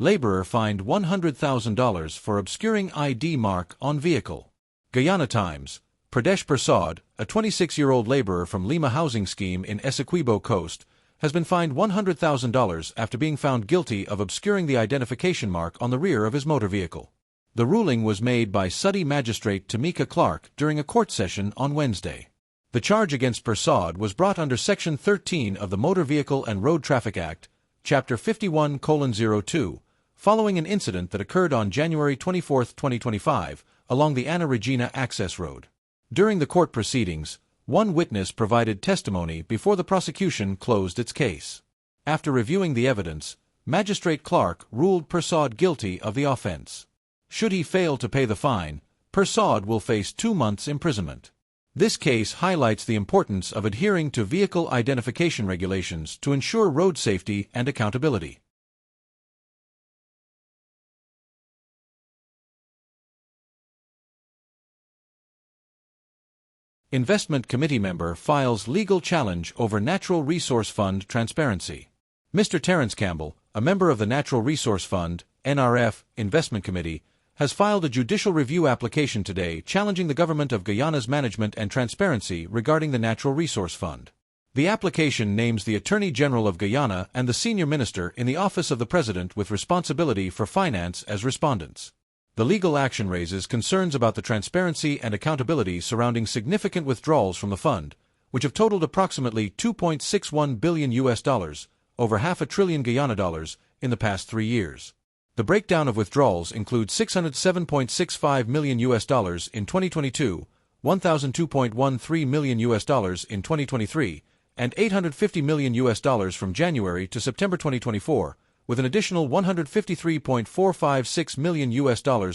Laborer fined $100,000 for obscuring ID mark on vehicle. Guyana Times. Pradesh Persad, a 26-year-old laborer from Lima housing scheme in Essequibo Coast, has been fined $100,000 after being found guilty of obscuring the identification mark on the rear of his motor vehicle. The ruling was made by Suddy Magistrate Tamika Clark during a court session on Wednesday. The charge against Persad was brought under Section 13 of the Motor Vehicle and Road Traffic Act, Chapter 51:02, following an incident that occurred on January 24, 2025, along the Anna Regina Access Road. During the court proceedings, one witness provided testimony before the prosecution closed its case. After reviewing the evidence, Magistrate Clark ruled Persad guilty of the offense. Should he fail to pay the fine, Persad will face 2 months' imprisonment. This case highlights the importance of adhering to vehicle identification regulations to ensure road safety and accountability. Investment Committee member files legal challenge over Natural Resource Fund transparency. Mr. Terrence Campbell, a member of the Natural Resource Fund, NRF, Investment Committee, has filed a judicial review application today challenging the government of Guyana's management and transparency regarding the Natural Resource Fund. The application names the Attorney General of Guyana and the senior minister in the Office of the President with responsibility for finance as respondents. The legal action raises concerns about the transparency and accountability surrounding significant withdrawals from the fund, which have totaled approximately $2.61 billion, over $500 billion Guyana dollars, in the past 3 years. The breakdown of withdrawals includes $607.65 million in 2022, $1,002.13 million in 2023, and $850 million from January to September 2024, with an additional $153.456 million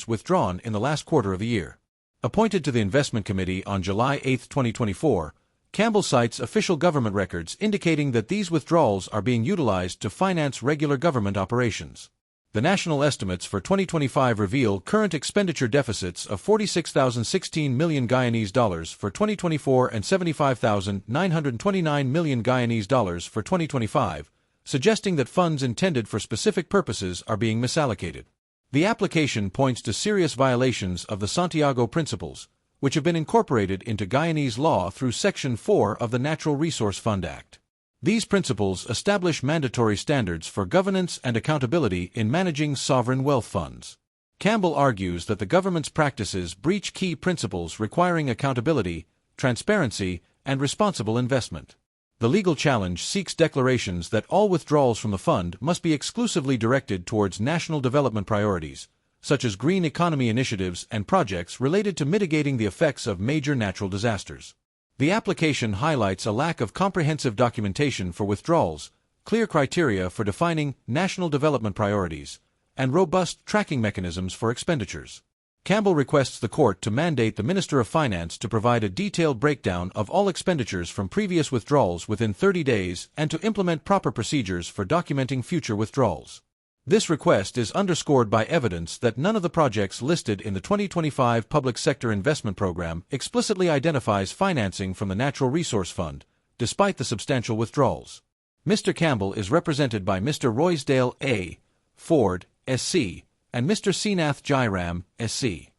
withdrawn in the last quarter of the year. Appointed to the Investment Committee on July 8, 2024, Campbell cites official government records indicating that these withdrawals are being utilized to finance regular government operations. The national estimates for 2025 reveal current expenditure deficits of 46,016 million Guyanese dollars for 2024 and 75,929 million Guyanese dollars for 2025, suggesting that funds intended for specific purposes are being misallocated. The application points to serious violations of the Santiago Principles, which have been incorporated into Guyanese law through Section 4 of the Natural Resource Fund Act. These principles establish mandatory standards for governance and accountability in managing sovereign wealth funds. Campbell argues that the government's practices breach key principles requiring accountability, transparency, and responsible investment. The legal challenge seeks declarations that all withdrawals from the fund must be exclusively directed towards national development priorities, such as green economy initiatives and projects related to mitigating the effects of major natural disasters. The application highlights a lack of comprehensive documentation for withdrawals, clear criteria for defining national development priorities, and robust tracking mechanisms for expenditures. Campbell requests the court to mandate the Minister of Finance to provide a detailed breakdown of all expenditures from previous withdrawals within 30 days and to implement proper procedures for documenting future withdrawals. This request is underscored by evidence that none of the projects listed in the 2025 Public Sector Investment Program explicitly identifies financing from the Natural Resource Fund, despite the substantial withdrawals. Mr. Campbell is represented by Mr. Roysdale A. Ford, SC, and Mr. Seenath Jairam, SC.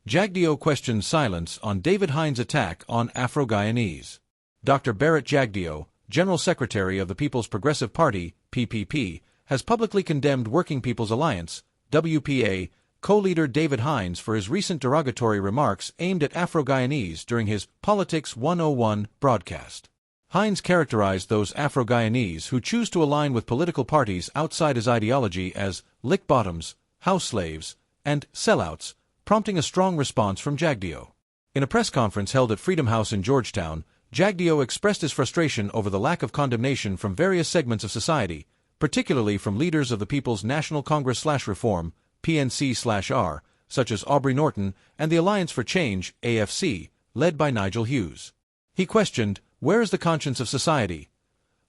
Jagdeo questions silence on David Hines' attack on Afro-Guyanese. Dr. Barrett Jagdeo, General Secretary of the People's Progressive Party, PPP, has publicly condemned Working People's Alliance, WPA, co-leader David Hines for his recent derogatory remarks aimed at Afro-Guyanese during his Politics 101 broadcast. Hines characterized those Afro-Guyanese who choose to align with political parties outside his ideology as lick bottoms, house slaves, and sellouts, prompting a strong response from Jagdeo. In a press conference held at Freedom House in Georgetown, Jagdeo expressed his frustration over the lack of condemnation from various segments of society, particularly from leaders of the People's National Congress/Reform, PNC/R, such as Aubrey Norton, and the Alliance for Change, AFC, led by Nigel Hughes. He questioned, "Where is the conscience of society?"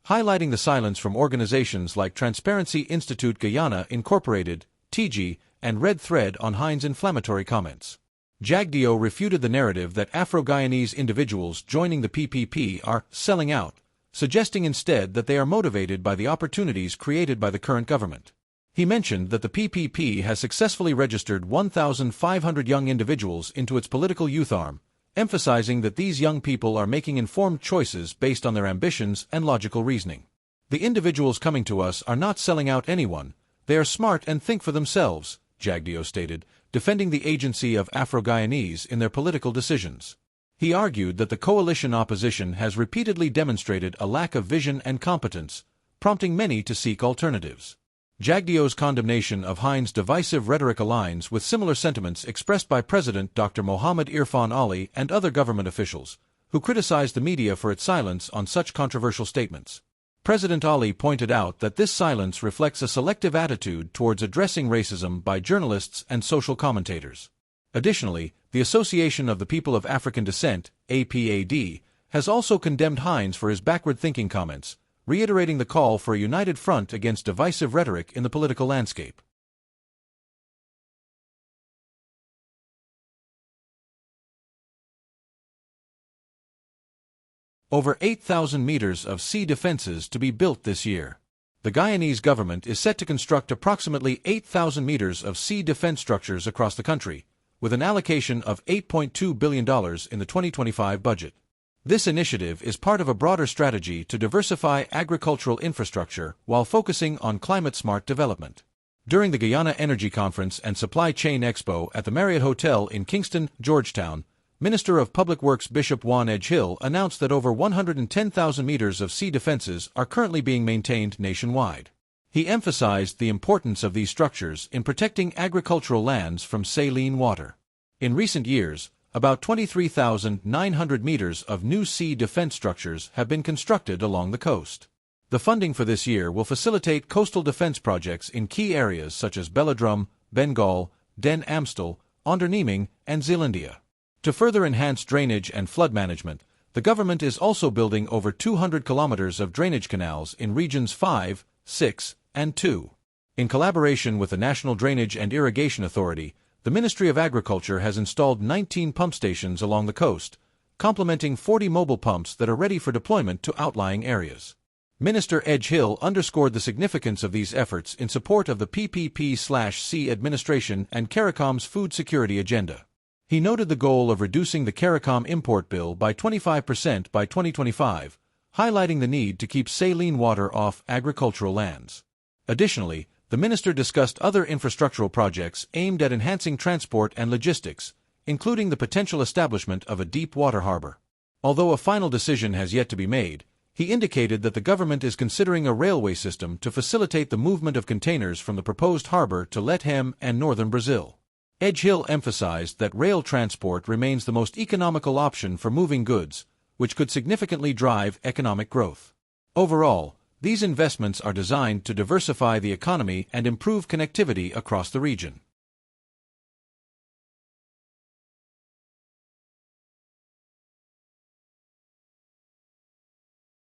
highlighting the silence from organizations like Transparency Institute Guyana Incorporated, TG, and Red Thread on Hines' inflammatory comments. Jagdeo refuted the narrative that Afro-Guyanese individuals joining the PPP are selling out, suggesting instead that they are motivated by the opportunities created by the current government. He mentioned that the PPP has successfully registered 1,500 young individuals into its political youth arm, emphasizing that these young people are making informed choices based on their ambitions and logical reasoning. The individuals coming to us are not selling out anyone, they are smart and think for themselves, Jagdeo stated, defending the agency of Afro-Guyanese in their political decisions. He argued that the coalition opposition has repeatedly demonstrated a lack of vision and competence, prompting many to seek alternatives. Jagdeo's condemnation of Hines' divisive rhetoric aligns with similar sentiments expressed by President Dr. Mohammed Irfan Ali and other government officials, who criticized the media for its silence on such controversial statements. President Ali pointed out that this silence reflects a selective attitude towards addressing racism by journalists and social commentators. Additionally, the Association of the People of African Descent, APAD, has also condemned Hines for his backward-thinking comments, reiterating the call for a united front against divisive rhetoric in the political landscape. Over 8,000 meters of sea defenses to be built this year. The Guyanese government is set to construct approximately 8,000 meters of sea defense structures across the country, with an allocation of $8.2 billion in the 2025 budget. This initiative is part of a broader strategy to diversify agricultural infrastructure while focusing on climate-smart development. During the Guyana Energy Conference and Supply Chain Expo at the Marriott Hotel in Kingston, Georgetown, Minister of Public Works Bishop Juan Edgehill announced that over 110,000 meters of sea defenses are currently being maintained nationwide. He emphasized the importance of these structures in protecting agricultural lands from saline water. In recent years, about 23,900 meters of new sea defense structures have been constructed along the coast. The funding for this year will facilitate coastal defense projects in key areas such as Belladrum, Bengal, Den Amstel, Onderneming, and Zeelandia. To further enhance drainage and flood management, the government is also building over 200 kilometers of drainage canals in Regions 5, 6, and 2. In collaboration with the National Drainage and Irrigation Authority, the Ministry of Agriculture has installed 19 pump stations along the coast, complementing 40 mobile pumps that are ready for deployment to outlying areas. Minister Edgehill underscored the significance of these efforts in support of the PPP/C administration and CARICOM's food security agenda. He noted the goal of reducing the CARICOM import bill by 25% by 2025, highlighting the need to keep saline water off agricultural lands. Additionally, the minister discussed other infrastructural projects aimed at enhancing transport and logistics, including the potential establishment of a deep water harbor. Although a final decision has yet to be made, he indicated that the government is considering a railway system to facilitate the movement of containers from the proposed harbor to Lethem and northern Brazil. Edgehill emphasized that rail transport remains the most economical option for moving goods, which could significantly drive economic growth. Overall, these investments are designed to diversify the economy and improve connectivity across the region.